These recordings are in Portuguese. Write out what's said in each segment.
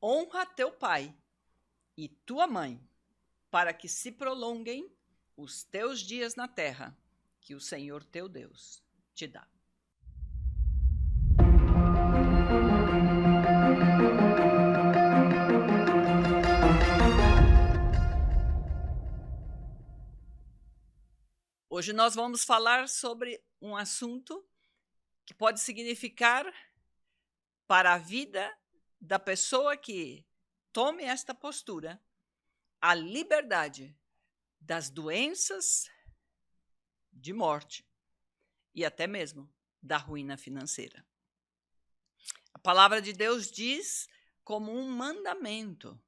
honra teu pai e tua mãe, para que se prolonguem os teus dias na terra, que o Senhor teu Deus te dá. Hoje nós vamos falar sobre um assunto que pode significar para a vida da pessoa que tome esta postura a liberdade das doenças, de morte e até mesmo da ruína financeira. A palavra de Deus diz como um mandamento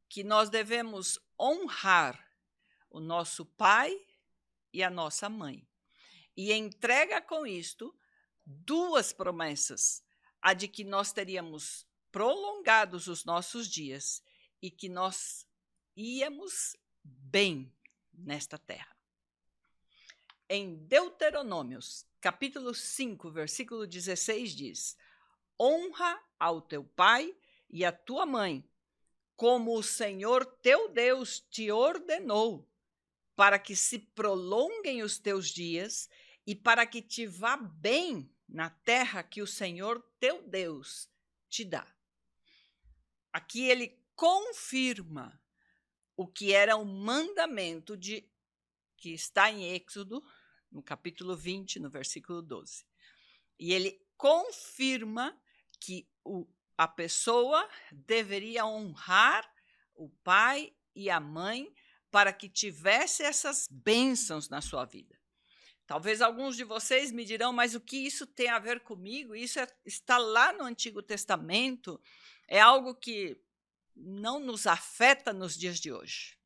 que nós devemos honrar o nosso pai e a nossa mãe. E entrega com isto duas promessas: a de que nós teríamos prolongados os nossos dias e que nós íamos bem nesta terra. Em Deuteronômios, capítulo 5, versículo 16 diz: honra ao teu pai e à tua mãe, como o Senhor teu Deus te ordenou, para que se prolonguem os teus dias e para que te vá bem na terra que o Senhor teu Deus te dá. Aqui ele confirma o que era o mandamento que está em Êxodo, no capítulo 20, no versículo 12. E ele confirma que a pessoa deveria honrar o pai e a mãe para que tivesse essas bênçãos na sua vida. Talvez alguns de vocês me dirão, mas o que isso tem a ver comigo? Isso está lá no Antigo Testamento, é algo que não nos afeta nos dias de hoje.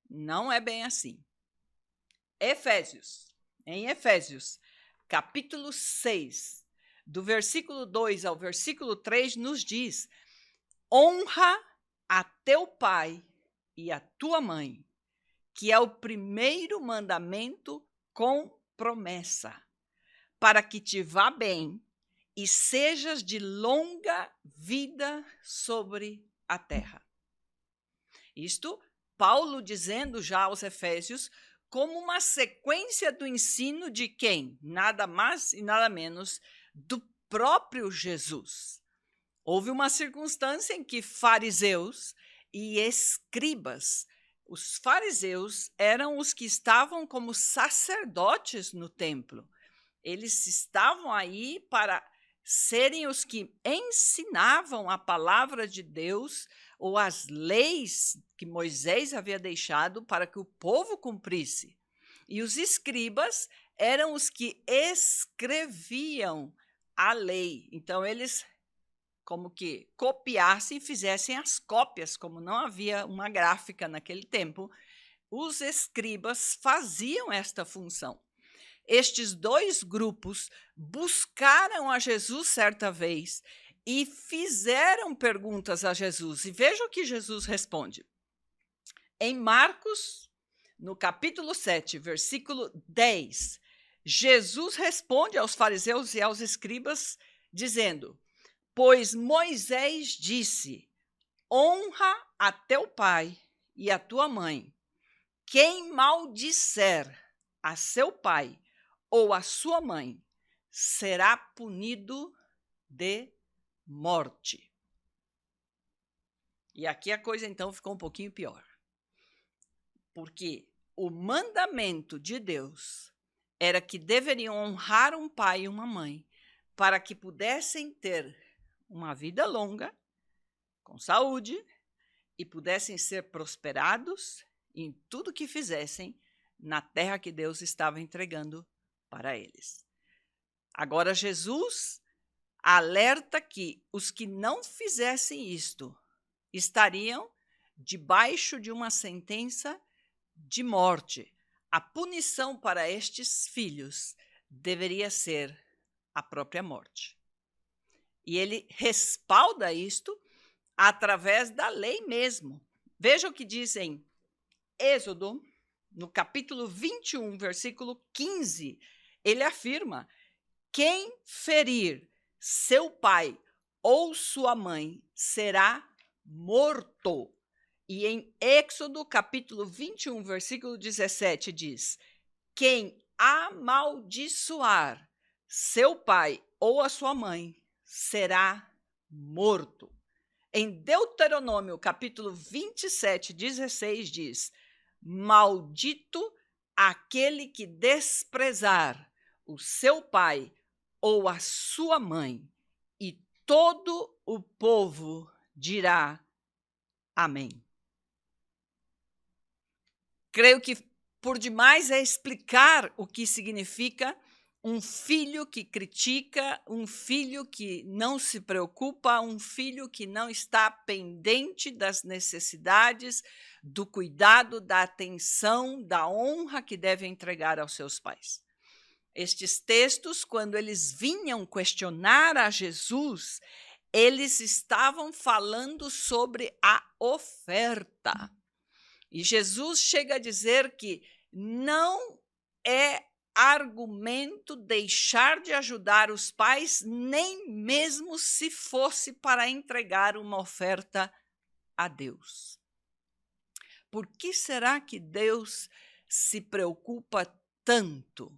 Não é bem assim. Em Efésios, capítulo 6, do versículo 2 ao versículo 3, nos diz: honra a teu pai e a tua mãe, que é o primeiro mandamento com promessa, para que te vá bem e sejas de longa vida sobre a terra. Isto, Paulo dizendo já aos Efésios, como uma sequência do ensino de quem? Nada mais e nada menos do próprio Jesus. Houve uma circunstância em que fariseus e escribas, os fariseus eram os que estavam como sacerdotes no templo. Eles estavam aí para serem os que ensinavam a palavra de Deus ou as leis que Moisés havia deixado para que o povo cumprisse. E os escribas eram os que escreviam a lei. Então, eles como que copiassem e fizessem as cópias, como não havia uma gráfica naquele tempo, os escribas faziam esta função. Estes dois grupos buscaram a Jesus certa vez e fizeram perguntas a Jesus. E veja o que Jesus responde. Em Marcos, no capítulo 7, versículo 10, Jesus responde aos fariseus e aos escribas, dizendo: pois Moisés disse, honra a teu pai e a tua mãe. Quem maldisser a seu pai ou a sua mãe será punido de morte. E aqui a coisa então ficou um pouquinho pior. Porque o mandamento de Deus era que deveriam honrar um pai e uma mãe para que pudessem ter uma vida longa, com saúde, e pudessem ser prosperados em tudo que fizessem na terra que Deus estava entregando para eles. Agora, Jesus alerta que os que não fizessem isto estariam debaixo de uma sentença de morte. A punição para estes filhos deveria ser a própria morte. E ele respalda isto através da lei mesmo. Veja o que diz em Êxodo, no capítulo 21, versículo 15. Ele afirma: quem ferir seu pai ou sua mãe será morto. E em Êxodo, capítulo 21, versículo 17, diz: quem amaldiçoar seu pai ou a sua mãe será morto. Em Deuteronômio, capítulo 27, 16, diz: maldito aquele que desprezar o seu pai ou a sua mãe. E todo o povo dirá amém. Creio que por demais é explicar o que significa um filho que critica, um filho que não se preocupa, um filho que não está pendente das necessidades, do cuidado, da atenção, da honra que deve entregar aos seus pais. Estes textos, quando eles vinham questionar a Jesus, eles estavam falando sobre a oferta. E Jesus chega a dizer que não é argumento deixar de ajudar os pais, nem mesmo se fosse para entregar uma oferta a Deus. Por que será que Deus se preocupa tanto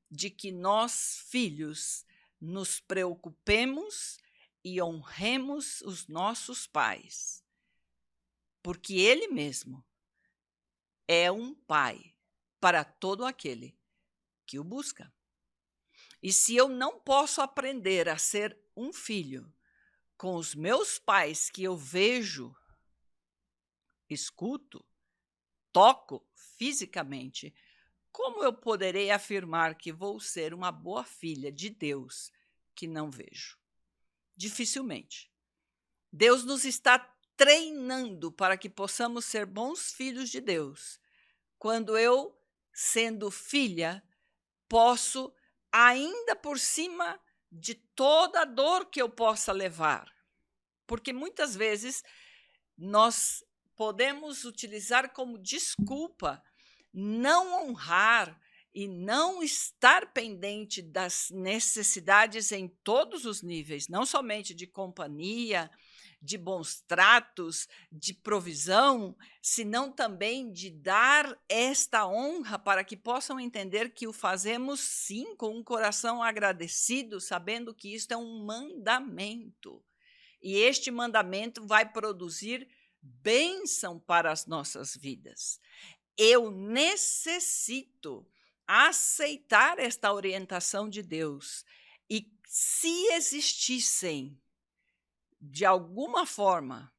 de que nós, filhos, nos preocupemos e honremos os nossos pais? Porque Ele mesmo é um pai para todo aquele que o busca. E se eu não posso aprender a ser um filho com os meus pais que eu vejo, escuto, toco fisicamente, como eu poderei afirmar que vou ser uma boa filha de Deus que não vejo? Dificilmente. Deus nos está treinando para que possamos ser bons filhos de Deus. Quando eu, sendo filha, posso, ainda por cima de toda a dor que eu possa levar, porque muitas vezes nós podemos utilizar como desculpa não honrar e não estar pendente das necessidades em todos os níveis, não somente de companhia, de bons tratos, de provisão, senão também de dar esta honra para que possam entender que o fazemos sim com um coração agradecido, sabendo que isto é um mandamento. E este mandamento vai produzir bênção para as nossas vidas. Eu necessito aceitar esta orientação de Deus. E se existissem, de alguma forma,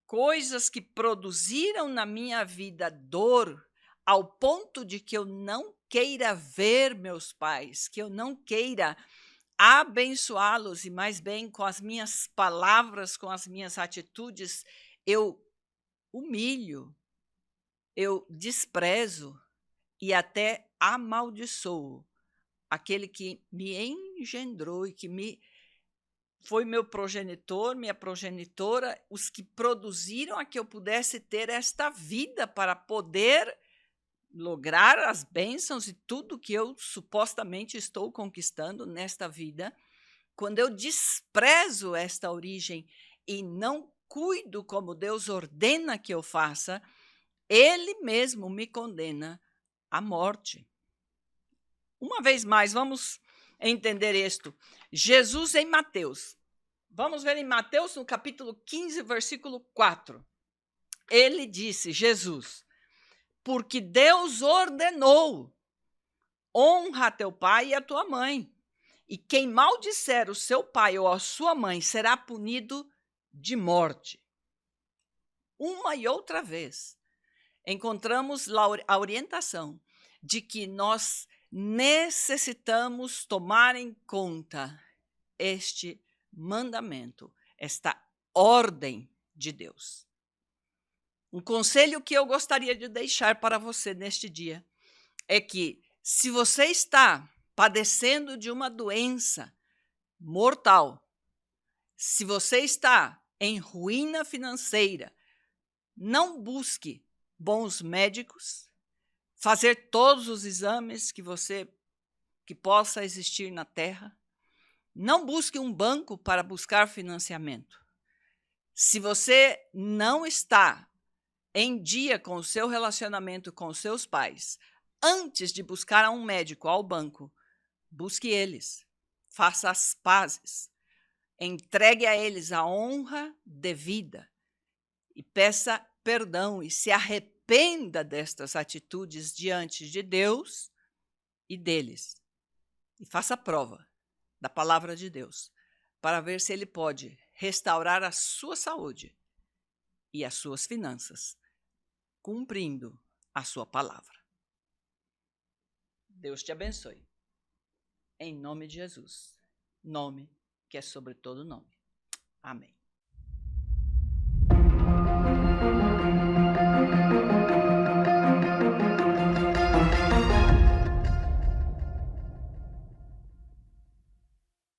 coisas que produziram na minha vida dor, ao ponto de que eu não queira ver meus pais, que eu não queira abençoá-los, e mais bem com as minhas palavras, com as minhas atitudes, eu humilho, eu desprezo e até amaldiçoo aquele que me engendrou e que foi meu progenitor, minha progenitora, os que produziram a que eu pudesse ter esta vida para poder lograr as bênçãos e tudo que eu supostamente estou conquistando nesta vida. Quando eu desprezo esta origem e não cuido como Deus ordena que eu faça, Ele mesmo me condena à morte. Uma vez mais, vamos entender isto. Jesus em Mateus. Vamos ver em Mateus, no capítulo 15, versículo 4. Ele disse, Jesus, porque Deus ordenou, honra a teu pai e a tua mãe, e quem maldisser o seu pai ou a sua mãe será punido de morte. Uma e outra vez, encontramos a orientação de que nós necessitamos tomar em conta este mandamento, esta ordem de Deus. Um conselho que eu gostaria de deixar para você neste dia é que, se você está padecendo de uma doença mortal, se você está em ruína financeira, não busque bons médicos, fazer todos os exames que possa existir na terra. Não busque um banco para buscar financiamento. Se você não está em dia com o seu relacionamento com seus pais, antes de buscar a um médico, ao banco, busque eles, faça as pazes, entregue a eles a honra devida e peça perdão e se arrependa destas atitudes diante de Deus e deles. E faça prova da palavra de Deus para ver se ele pode restaurar a sua saúde e as suas finanças, cumprindo a sua palavra. Deus te abençoe. Em nome de Jesus, nome que é sobre todo nome. Amém.